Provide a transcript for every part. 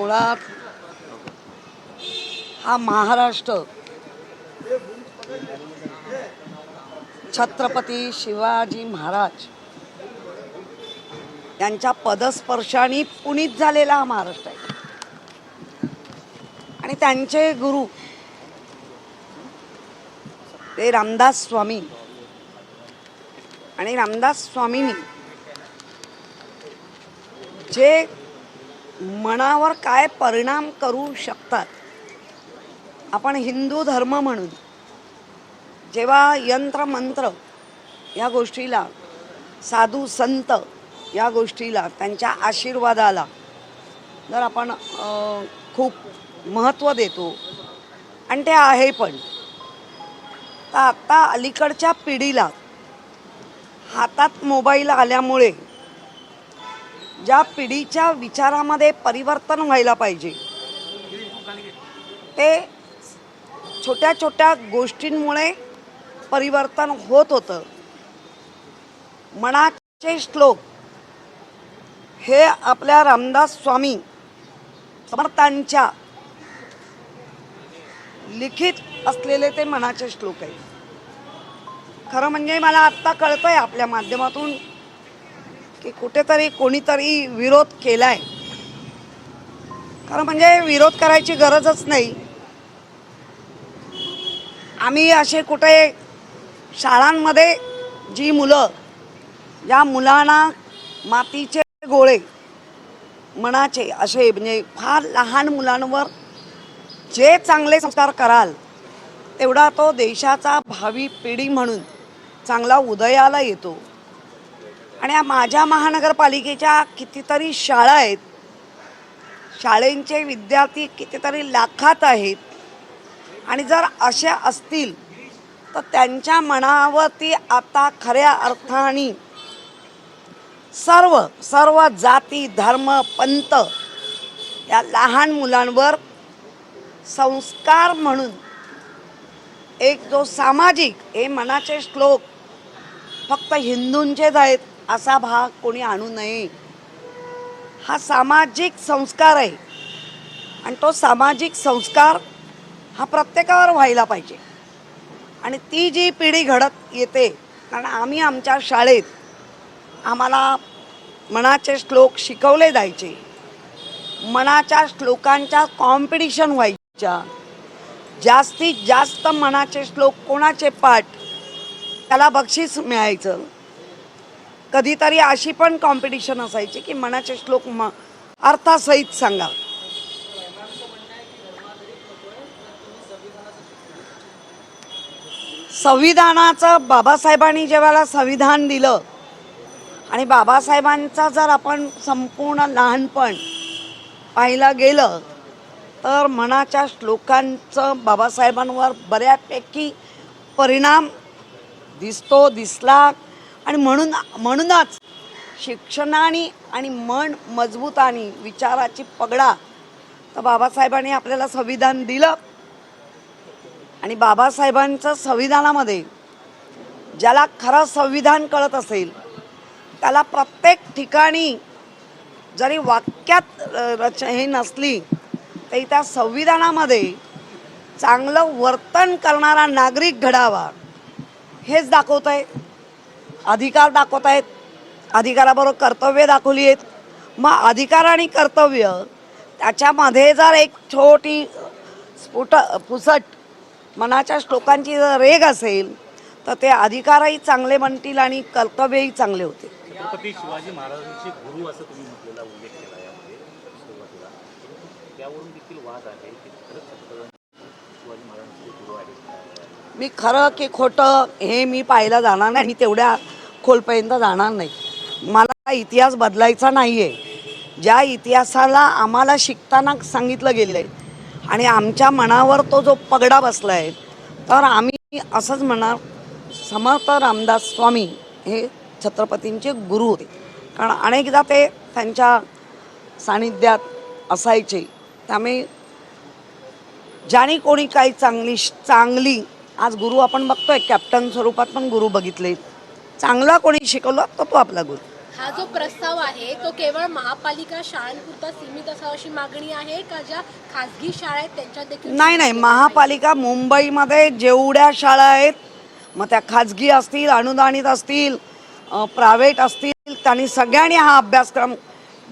मुळात हा महाराष्ट्र छत्रपती शिवाजी महाराज यांच्या पदस्पर्शाने पुनीत झालेला हा महाराष्ट्र आहे। आणि त्यांचे गुरु ते रामदास स्वामी, आणि रामदास स्वामींनी जे मनावर काय परिणाम करू शकतात, आपण हिंदू धर्म म्हणून जेव्हा यंत्र मंत्र या गोष्टीला, साधू संत या गोष्टीला, त्यांच्या आशीर्वादाला जर आपण खूप महत्त्व देतो, आणि ते आहे पण, तर आता अलीकडच्या पिढीला हातात मोबाईल आल्यामुळे ज्या पिढीच्या विचारामध्ये परिवर्तन व्हायला पाहिजे ते छोट्या छोट्या गोष्टींमुळे परिवर्तन होत होतं। मनाचे श्लोक हे आपल्या रामदास स्वामी समर्थांच्या लिखित असलेले ते मनाचे श्लोक आहेत। खरं म्हणजे मला आत्ता कळतंय आपल्या माध्यमातून की कुठेतरी कोणीतरी विरोध केलाय। खरं म्हणजे विरोध करायची गरजच नाही। आम्ही असे कुठे शाळांमध्ये जी मुलं, ज्या मुलांना मातीचे गोळे मनाचे असे म्हणजे फार लहान मुलांवर जे चांगले संस्कार कराल तेवढा तो देशाचा भावी पिढी म्हणून चांगला उदयाला येतो। आणि माझ्या महानगरपालिकेच्या कितीतरी शाळा आहेत, शाळेंचे विद्यार्थी कितीतरी लाखात आहेत, आणि जर अशा असतील तर त्यांच्या मनावरती आता खऱ्या अर्थाने सर्व जाती धर्म पंथ या लहान मुलांवर संस्कार म्हणून एक जो सामाजिक, हे मनाचे श्लोक फक्त हिंदूंचेच आहेत असा भाग कोणी आणू नये। हा सामाजिक संस्कार आहे, आणि तो सामाजिक संस्कार हा प्रत्येकावर व्हायला पाहिजे। आणि ती जी पिढी घडत येते, कारण आम्ही आमच्या शाळेत आम्हाला मनाचे श्लोक शिकवले जायचे, मनाच्या श्लोकांच्या कॉम्पिटिशन व्हायच्या, जास्तीत जास्त मनाचे श्लोक कोणाचे पाठ त्याला बक्षीस मिळायचं। कधीतरी अशी पण कॉम्पिटिशन असायची की मनाचे श्लोक अर्थासहित सांगा। संविधानाचं बाबासाहेबांनी जेव्हा संविधान दिलं, आणि बाबासाहेबांचा जर आपण संपूर्ण लहानपण पाहिलं गेलं तर मनाच्या श्लोकांचं बाबासाहेबांवर बऱ्यापैकी परिणाम दिसला। आणि म्हणूनच शिक्षणाने आणि मन मजबूताने विचाराची पगडा तर बाबासाहेबांनी आपल्याला संविधान दिलं। आणि बाबासाहेबांचं संविधानामध्ये ज्याला खरं संविधान कळत असेल त्याला प्रत्येक ठिकाणी जरी वाक्यात हे नसली तरी त्या संविधानामध्ये चांगलं वर्तन करणारा नागरिक घडावा हेच दाखवत आहे। अधिकार दाखवत आहेत, अधिकाराबरोबर कर्तव्य दाखवली आहेत। मग अधिकार आणि कर्तव्य त्याच्यामध्ये जर एक छोटी पुसट मनाच्या श्लोकांची जर रेघ असेल तर ते अधिकारही चांगले बनतील आणि कर्तव्यही चांगले होते। छत्रपती शिवाजी महाराजांचे गुरु असं तुम्ही म्हटलेला उल्लेख केला यामध्ये सुरुवातीला, त्यावरून देखील वाद आहे की खरंच छत्रपती शिवाजी महाराजांचे गुरु आहेत। मी खरं की खोटं हे मी पाहायला जाणार नाही, मी तेवढ्या खोलपर्यंत जाणार नाही। मला इतिहास बदलायचा नाही आहे। ज्या इतिहासाला आम्हाला शिकताना सांगितलं गेलं आहे आणि आमच्या मनावर तो जो पगडा बसला आहे, तर आम्ही असंच म्हणणार, समर्थ रामदास स्वामी हे छत्रपतींचे गुरु होते। कारण अनेकदा ते त्यांच्या सानिध्यात असायचे, त्यामुळे ज्याने कोणी काही चांगली आज गुरु आपण बघतोय, कॅप्टन स्वरूपात पण गुरु बघितले, चांगला कोणी शिकवलं तर तो आपला गुरु। हा जो प्रस्ताव आहे तो केवळ महापालिका शाळांपुरता सीमित असावा अशी मागणी आहे का ज्या खासगी शाळा आहेत त्यांच्यात देखील? नाही, महापालिका मुंबईमध्ये जेवढ्या शाळा आहेत, मग त्या खाजगी असतील, अनुदानित असतील, प्रायव्हेट असतील, त्यांनी सगळ्यांनी हा अभ्यासक्रम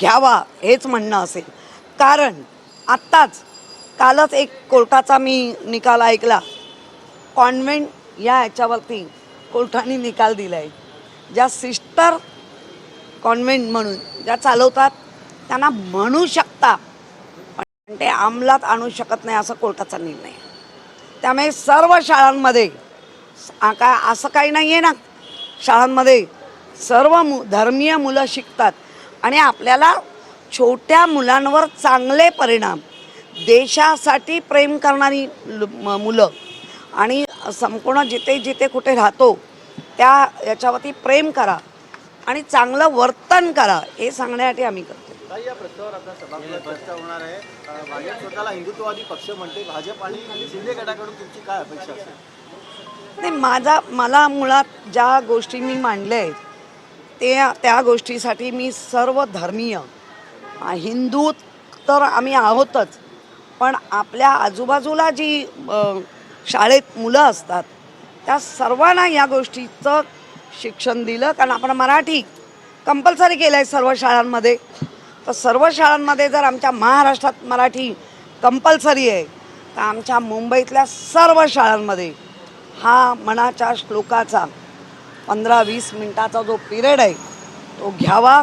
घ्यावा हेच म्हणणं असेल. कारण कालच एक कोर्टाचा मी निकाल ऐकला. कॉन्व्हेंट या ह्याच्यावरती कोर्टाने निकाल दिला आहे. ज्या सिस्टर कॉन्व्हेंट म्हणून ज्या चालवतात त्यांना म्हणू शकता, पण ते अंमलात आणू शकत नाही असं कोर्टाचा निर्णय आहे. त्यामुळे सर्व शाळांमध्ये काय असं काही नाही आहे ना, शाळांमध्ये सर्व धर्मीय मुलं शिकतात आणि आपल्याला छोट्या मुलांवर चांगले परिणाम, देशासाठी प्रेम करणारी मुलं आणि संपूर्ण जिथे जिथे कुठे राहतो त्या याच्यावरती प्रेम करा आणि चांगलं वर्तन करा हे सांगण्यासाठी आम्ही करतो. या प्रस्तावावर आता सभागृहात चर्चा होणार आहे. भाजप स्वतःला हिंदुत्ववादी पक्ष म्हणते. भाजप आणि शिंदे गटाकडून तुमची काय अपेक्षा असेल? नाही, मला मुळात ज्या गोष्टी मी मांडल्या आहेत त्या गोष्टीसाठी मी सर्व धर्मीय हिंदू तर आम्ही आहोतच, पण आपल्या आजूबाजूला जी शाळेत मुलं असतात त्या सर्वांना या गोष्टीचं शिक्षण दिलं. कारण आपण मराठी कंपल्सरी केलं आहे सर्व शाळांमध्ये. तर सर्व शाळांमध्ये जर आमच्या महाराष्ट्रात मराठी कंपल्सरी आहे तर आमच्या मुंबईतल्या सर्व शाळांमध्ये हा मनाच्या श्लोकाचा 15-20 मिनिटाचा जो पिरियड आहे तो घ्यावा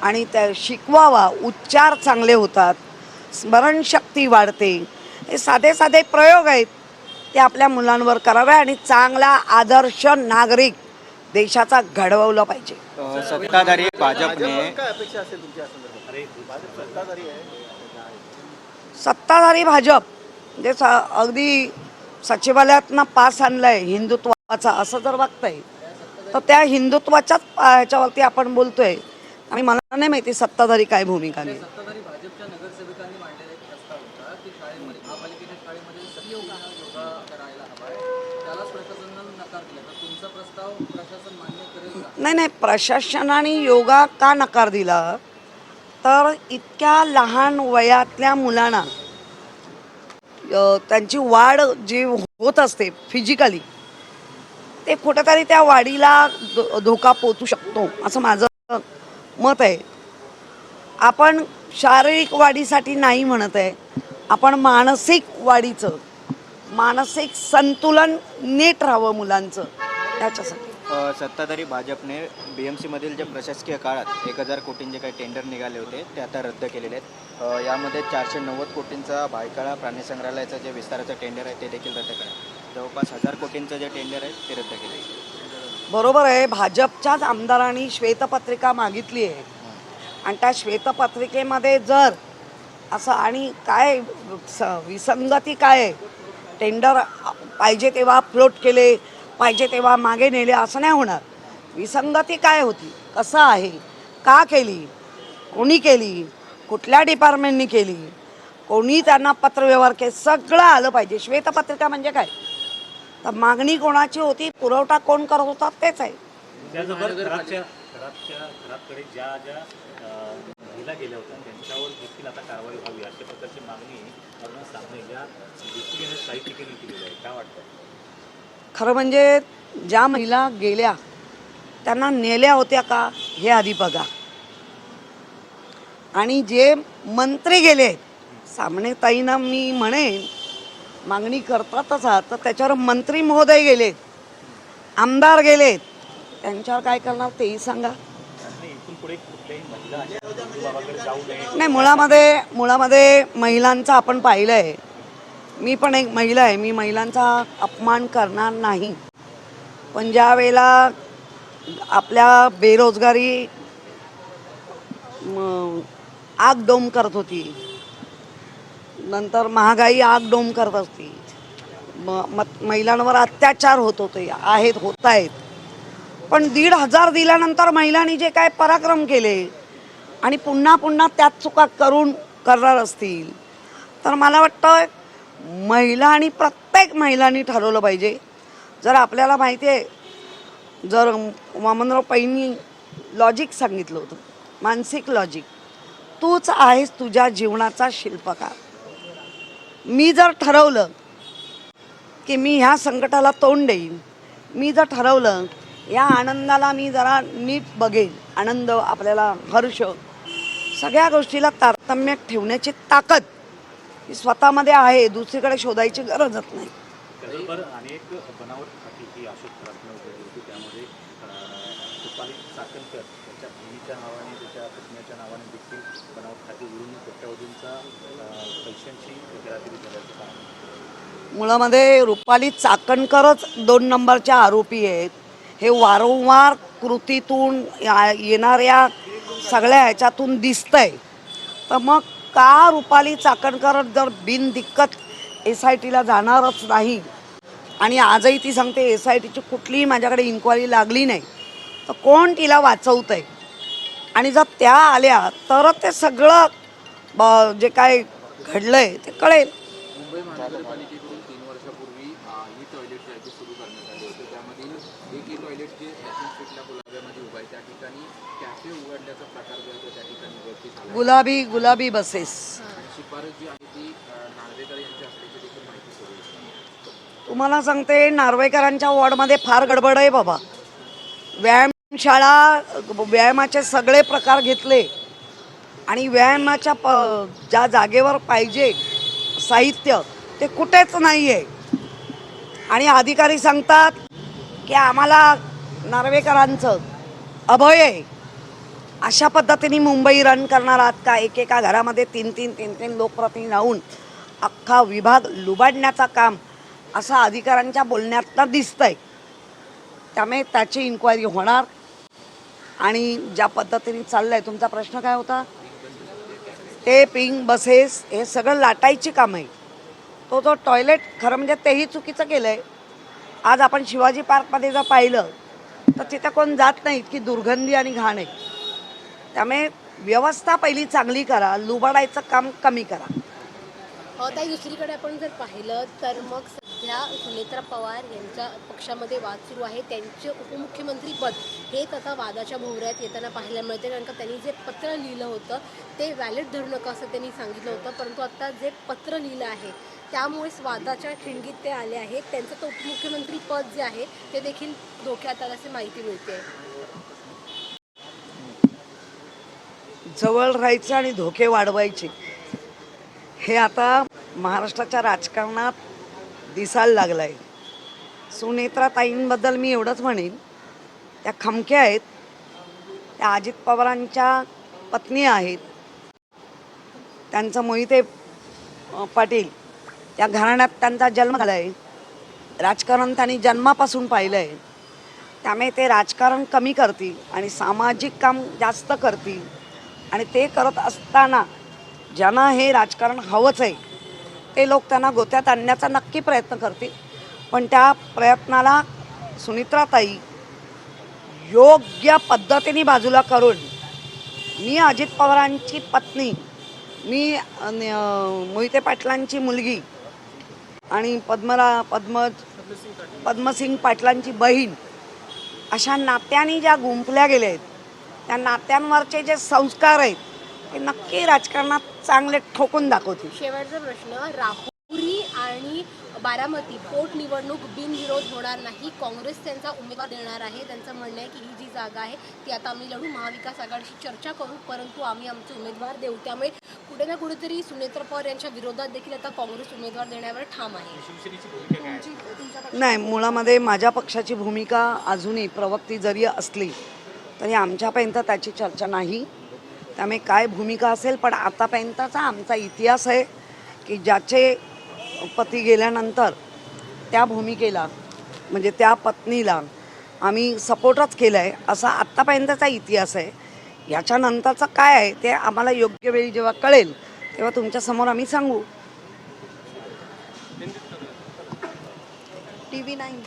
आणि त्या शिकवावा. उच्चार चांगले होतात, स्मरणशक्ती वाढते. हे साधे साधे प्रयोग आहेत ते आपल्या मुलांवर करावे आणि चांगला आदर्श नागरिक देशाचा घडवला पाहिजे. सत्ताधारी भाजपने काय अपेक्षा असेल तुमच्या संदर्भात? भाजप सत्ताधारी आहे. सत्ताधारी भाजप म्हणजे अगदी सचिवालयातनं पास आणलाय हिंदुत्वाचा असं जर बघताय तर त्या हिंदुत्वाच्याच ह्याच्यावरती आपण बोलतोय आणि मला नाही माहिती सत्ताधारी काय भूमिका नाही. सत्ताधारी भाजपच्या नगरसेवकांनी मांडलेला एक प्रस्ताव होता की शाळेमध्ये महापालिकेच्या शाळेमध्ये योगा करायला हवा, त्यालाच प्रशासनानं नकार दिला. तर तुमचा प्रस्ताव प्रशासन मान्य करेल का? नाही, प्रशासनाने योगा का नकार दिला तर इतक्या लहान वयातल्या मुलांना त्यांची वाढ जी होत असते फिजिकली ते कुठेतरी त्या वाढीला धोका पोचू शकतो असं माझं मत आहे. आपण शारीरिक वाढीसाठी नाही म्हणत आहे, आपण मानसिक वाढीचं, मानसिक संतुलन नीट राहावं मुलांचं त्याच्यासाठी. सत्ताधारी भाजपने BMC मधील जे प्रशासकीय काळात 1000 कोटींचे काही टेंडर निघाले होते ते आता रद्द केलेले आहेत. यामध्ये 490 कोटींचा भायखळा प्राणी संग्रहालयाचं जे विस्ताराचं टेंडर आहे ते देखील रद्द करा. जवळपास 1000 कोटींचं जे टेंडर आहे ते रद्द केले. बरोबर आहे. भाजपच्याच आमदारांनी श्वेतपत्रिका मागितली आहे आणि त्या श्वेतपत्रिकेमध्ये जर असं आणि काय विसंगती काय आहे, टेंडर पाहिजे तेव्हा फ्लोट केले, पाहिजे तेव्हा मागे नेले असं नाही होणार. विसंगती काय होती, कसं आहे, का केली, कोणी केली, कुठल्या डिपार्टमेंटनी केली, कोणी त्यांना पत्रव्यवहार केले, सगळं आलं पाहिजे. श्वेतपत्रिका म्हणजे काय तर मागणी कोणाची होती, पुरवठा कोण करत होता तेच आहे. त्याचबरोबर घराकडे ज्या महिला गेल्या होत्या त्यांच्यावर देखील आता कारवाई व्हावी अशा प्रकारची मागणी अरुणा सामने या साहित्यिकेने केलेली आहे. काय वाटतं? खरं म्हणजे ज्या महिला गेल्या त्यांना नेल्या होत्या का हे आधी बघा. आणि जे मंत्री गेले सामने ताईंना मी म्हणेन मागणी करतातच आहात तर त्याच्यावर मंत्री महोदय गेलेत, आमदार गेलेत, त्यांच्यावर काय करणार तेही सांगा. नाही, मुळामध्ये महिलांचं आपण पाहिलं आहे. मी पण एक महिला आहे, मी महिलांचा अपमान करणार नाही. पण ज्या वेळेला आपल्या बेरोजगारी आगडोम करत होती, नंतर महागाई आगडोम करत असती, महिलांवर अत्याचार होत आहेत. पण 1,500 दिल्यानंतर महिलांनी जे काय पराक्रम केले आणि पुन्हा पुन्हा त्याच चुका करणार असतील तर मला वाटतं महिला आणि प्रत्येक महिलांनी ठरवलं पाहिजे. जर आपल्याला माहिती आहे, जर वामनराव पैंनी लॉजिक सांगितलं होतं, मानसिक लॉजिक. तूच आहेस तुझ्या जीवनाचा शिल्पकार. मी जर ठरवलं की मी ह्या संकटाला तोंड देईन, मी जर ठरवलं या आनंदाला मी जरा नीट बघेन, आनंद आपल्याला हर्ष सगळ्या गोष्टीला तारतम्यात ठेवण्याची ताकद ही स्वतःमध्ये आहे, दुसरीकडे शोधायची गरजच नाही. त्याचबरोबर अनेक बनावट खाती ही अशोक खरातनं उघडली होती. त्यामध्ये रुपाली चाकणकर त्याच्या बहिणीच्या नावाने त्याच्या पत्नीच्या नावाने देखील बनावट खाती उघडून कोट्यावधींचा पैशांची हेराफेरी झाल्याचं कारण. मुळामध्ये रुपाली चाकणकरच 2 नंबरच्या आरोपी आहेत. हे वारंवार कृतीतून येणाऱ्या सगळ्या ह्याच्यातून दिसतंय. तर मग का रुपाली चाकणकर जर बिनदिक्कत SITला जाणारच नाही आणि आजही ती सांगते SITची कुठलीही माझ्याकडे इन्क्वायरी लागली नाही, तर कोण तिला वाचवतं आहे? आणि जर त्या आल्या तरच ते सगळं जे काय घडलं आहे ते कळेल. मुंबई महानगरपालिकेकडून 3 वर्षापूर्वी ही टॉयलेट जे आहे ते सुरू करण्यात आले होते. त्यामधील एक टॉयलेट जे ॲक्शन स्ट्रीटला गुलाब्यामध्ये उभं आहे त्या ठिकाणी कॅफे उघडल्याचा प्रकार जो आहे तो त्या ठिकाणी वरती झाला आहे. गुलाबी बसेस. शिफारस जी आहे ती नार्वेकर यांची असल्याची देखील माहिती सुरू आहे. तुम्हाला सांगते नार्वेकरांच्या वॉर्डमध्ये फार गडबड आहे बाबा. व्यायामशाळा, व्यायामाचे सगळे प्रकार घेतले आणि व्यायामाच्या ज्या जागेवर पाहिजे साहित्य ते कुठेच नाही आहे. आणि अधिकारी सांगतात की आम्हाला नार्वेकरांचं अभय आहे. अशा पद्धतीने मुंबई रन करणार आहात का? एकेका घरामध्ये 3 लोकप्रतिनिधी राहून अख्खा विभाग लुबाडण्याचा काम असं अधिकाऱ्यांच्या बोलण्यातनं दिसतंय. त्यामुळे त्याची इन्क्वायरी होणार. आणि ज्या पद्धतीने चाललं आहे, तुमचा प्रश्न काय होता? ते पिंक बसेस हे सगळं लाटायची काम आहे. तो जो टॉयलेट खरं म्हणजे तेही चुकीचं केलं आहे. आज आपण शिवाजी पार्कमध्ये जर पाहिलं तर तिथं कोण जात नाही, इतकी दुर्गंधी आणि घाण आहे. त्यामुळे व्यवस्था पहिली चांगली करा, लुबाडायचं काम कमी करा. ताई, दुसरीकडे आपण जर पाहिलं तर मग सध्या सुनेत्रा पवार यांच्या पक्षामध्ये वाद सुरू आहे. त्यांचे उपमुख्यमंत्री पद हेच आता वादाच्या भोवऱ्यात येताना पाहायला मिळते. कारण का त्यांनी जे पत्र लिहिलं होतं ते व्हॅलिड धरू नका असं त्यांनी सांगितलं होतं, परंतु आता जे पत्र लिहिलं आहे त्यामुळेच वादाच्या ठिणगीत ते आले आहेत. त्यांचं तर उपमुख्यमंत्री पद जे आहे ते देखील धोक्यात आल्याची माहिती मिळते. जवळ राहायचं आणि धोके वाढवायचे हे आता महाराष्ट्राच्या राजकारणात दिसायला लागलं आहे. सुनेत्रा ताईंबद्दल मी एवढंच म्हणेन, त्या खमक्या आहेत. त्या अजित पवारांच्या पत्नी आहेत. त्यांचं मोहिते पाटील त्या घराण्यात त्यांचा जन्म झाला आहे. राजकारण त्यांनी जन्मापासून पाहिलं आहे. त्यामुळे ते राजकारण कमी करतील आणि सामाजिक काम जास्त करतील. आणि ते करत असताना ज्यांना हे राजकारण हवंच आहे ते लोक त्यांना गोत्यात आणण्याचा नक्की प्रयत्न करतील. पण त्या प्रयत्नाला सुनेत्राताई योग्य पद्धतीने बाजूला करून, मी अजित पवारांची पत्नी, मी मोहिते पाटलांची मुलगी आणि पद्मसिंग पाटलांची बहीण अशा नात्यांनी ज्या गुंफल्या गेल्या आहेत, त्या नात्यांवरचे जे संस्कार आहेत ते नक्की राजकारणात चांगले ठोकून दाखवतील. शेवटचा प्रश्न, राहुरी आणि बारामती पोटनिवडणूक बिनविरोध होणार नाही, काँग्रेस त्यांचा उमेदवार देणार आहे. त्यांचं म्हणणं आहे की ही जी जागा आहे ती आता आम्ही लढू, महाविकास आघाडीशी चर्चा करू, परंतु आम्ही आमचे उमेदवार देऊ. त्यामुळे कुठे ना कुठेतरी सुनेत्रा पवार यांच्या विरोधात देखील आता काँग्रेस उमेदवार देण्यावर ठाम आहे. नाही, मुळामध्ये माझ्या पक्षाची भूमिका अजूनही प्रवक्ती जरी असली तरी आमच्यापर्यंत त्याची चर्चा नाही. त्यामुळे काय भूमिका असेल, पण आतापर्यंतचा आमचा इतिहास आहे की ज्याचे पती गेल्यानंतर त्या भूमिकेला म्हणजे त्या पत्नीला आम्ही सपोर्टच केला आहे, असा आत्तापर्यंतचा इतिहास आहे. याच्यानंतरचं काय आहे ते आम्हाला योग्य वेळी जेव्हा कळेल तेव्हा तुमच्यासमोर आम्ही सांगू. TV9